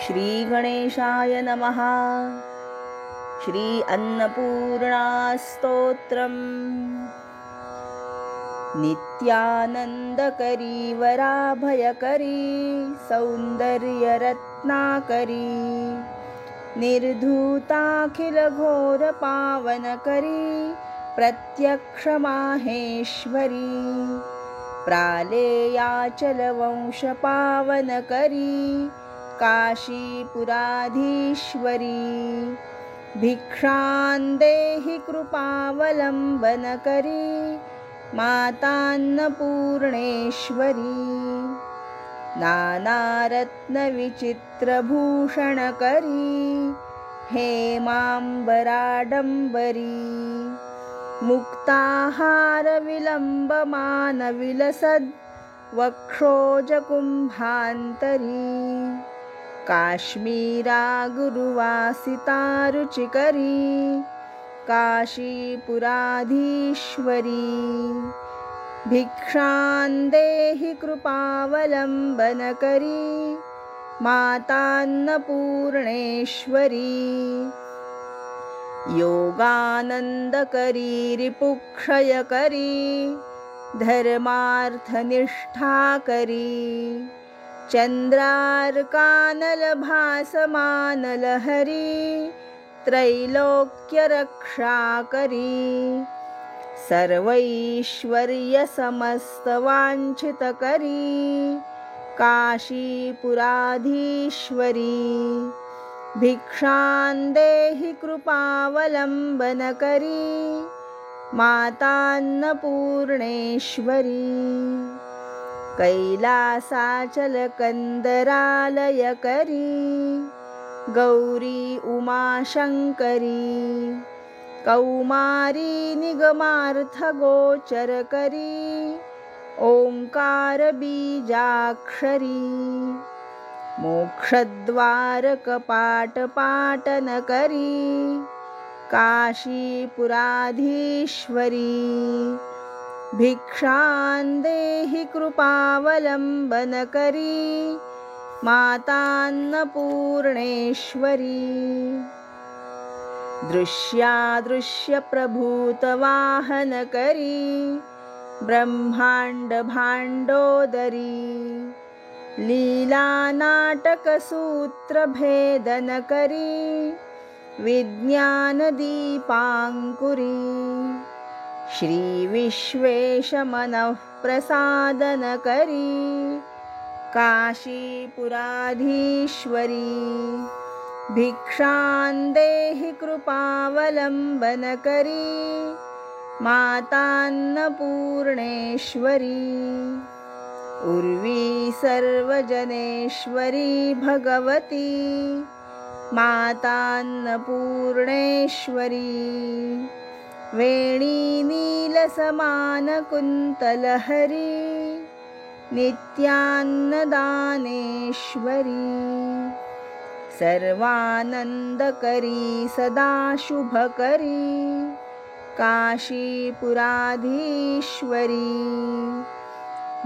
श्री गणेशाय नमः। श्री अन्नपूर्णा स्तोत्रम्। नित्यानन्दकरी वराभयकरी सौन्दर्यरत्नाकरी निर्धूताखिलघोरपावनकरी प्रत्यक्षमाहेश्वरी प्रालेयाचलवंशपावनकरी काशीपुराधीश्वरी भिक्षां देहि कृपावलम्बनकरी मातान्नपूर्णेश्वरी नानारत्नविचित्रभूषणकरी हेमाम्बराडम्बरी मुक्ताहारविलम्बमानविलसद् वक्षोजकुम्भान्तरी काश्मीरा गुरुवासितारुचिकरी काशीपुराधीश्वरी भिक्षां देहि कृपावलम्बनकरी मातान्नपूर्णेश्वरी योगानन्दकरी रिपुक्षयकरी धर्मार्थनिष्ठाकरी चन्द्रार्कानलभासमानलहरी त्रैलोक्यरक्षाकरी सर्वैश्वर्यसमस्तवाञ्छितकरी काशीपुराधीश्वरी भिक्षां देहि कृपावलम्बनकरी मातान्नपूर्णेश्वरी कैलासाचलकन्दरालयकरी गौरी उमाशङ्करी कौमारी निगमार्थगोचरकरी ओङ्कारबीजाक्षरी मोक्षद्वारकपाटपाटनकरी काशीपुराधीश्वरी भिक्षां देहि कृपावलम्बनकरी मातान्नपूर्णेश्वरी दृश्यादृश्यप्रभूतवाहनकरी ब्रह्माण्डभाण्डोदरी लीलानाटकसूत्रभेदनकरी विज्ञानदीपाङ्कुरी श्रीविश्वेशमनःप्रसादनकरी काशीपुराधीश्वरी भिक्षां देहि कृपावलम्बनकरी मातान्नपूर्णेश्वरी उर्वी सर्वजनेश्वरी भगवती मातान्नपूर्णेश्वरी वेणीनीलसमानकुन्तलहरी नित्यान्नदानेश्वरी सर्वानन्दकरी सदाशुभकरी काशीपुराधीश्वरी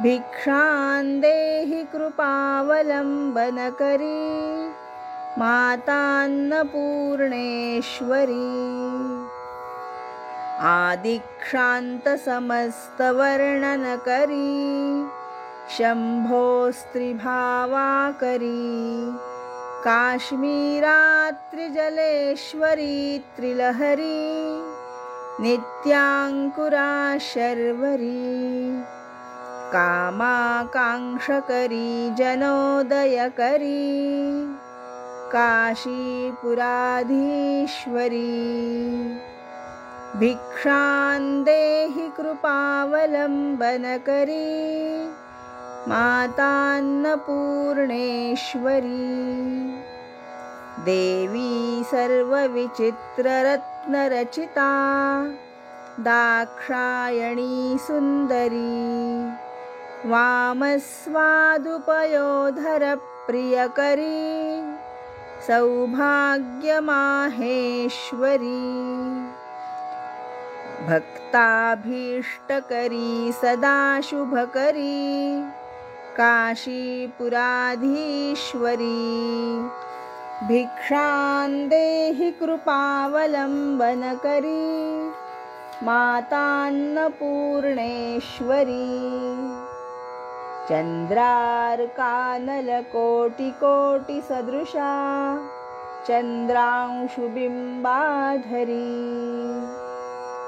भिक्षां देहि कृपावलम्बनकरी मातान्नपूर्णेश्वरी आदिक्षान्तसमस्तवर्णनकरी शम्भोस्त्रिभावाकरी काश्मीरात्रिजलेश्वरी त्रिलहरी नित्याङ्कुरा शर्वरी कामाकाङ्क्षकरी जनोदयकरी काशीपुराधीश्वरी भिक्षां देहि कृपावलम्बनकरी मातान्नपूर्णेश्वरी देवी सर्वविचित्ररत्नरचिता दाक्षायणी सुन्दरी वामस्वादुपयोधरप्रियकरी सौभाग्यमाहेश्वरी भक्ताभीष्टकरी सदाशुभकरी काशीपुराधीश्वरी भिक्षां देहि कृपावलम्बन करी मातान्नपूर्णेश्वरी चन्द्रार्कानलकोटिकोटिसदृशा चन्द्रांशुबिम्बाधरी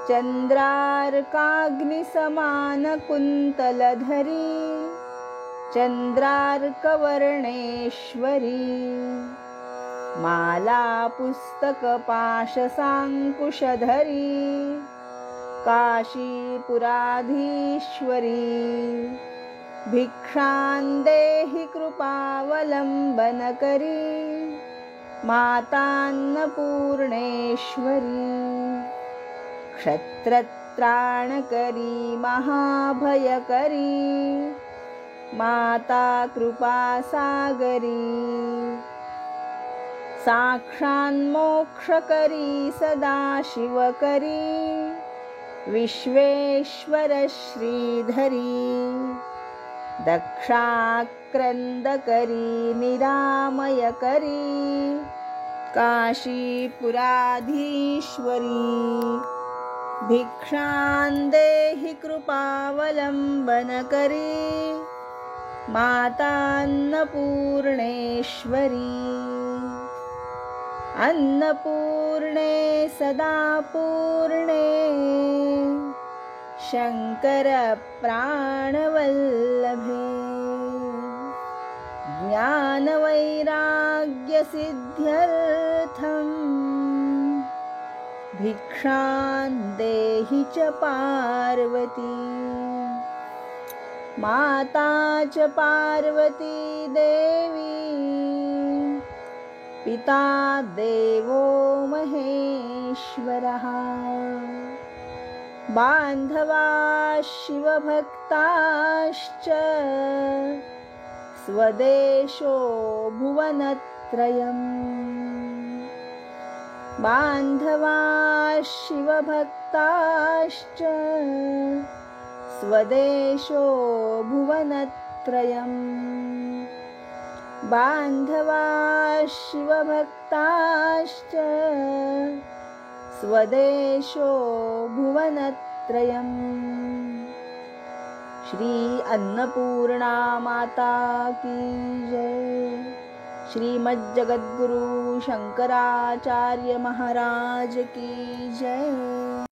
चन्द्रार्काग्निसमानकुन्तलधरी चन्द्रार्कवर्णेश्वरी मालापुस्तकपाशसाङ्कुशधरी काशीपुराधीश्वरी भिक्षां देहि कृपावलम्बन करी मातान्नपूर्णेश्वरी क्षत्रत्राणकरी महाभयकरी माता कृपासागरी साक्षान्मोक्षकरी सदाशिवकरी विश्वेश्वरश्रीधरी दक्षाक्रन्दकरी निरामयकरी काशीपुराधीश्वरी भिक्षां देहि कृपावलम्बन करी मातान्नपूर्णेश्वरी अन्नपूर्णे सदा पूर्णे शङ्करप्राणवल्लभे ज्ञानवैराग्यसिद्ध्यर्थं भिक्षां देहि च पार्वती माता च पार्वती देवी पिता देवो महेश्वरः बान्धवा शिवभक्ताश्च स्वदेशो भुवनत्रयम् बान्धवा शिवभक्ताश्च स्वदेशो भुवनत्रयम् बान्धवा शिवभक्ताश्च स्वदेशो भुवनत्रयम् श्री अन्नपूर्णा माता की जय। श्रीमज्जगद्गुरु शंकराचार्य महाराज की जय।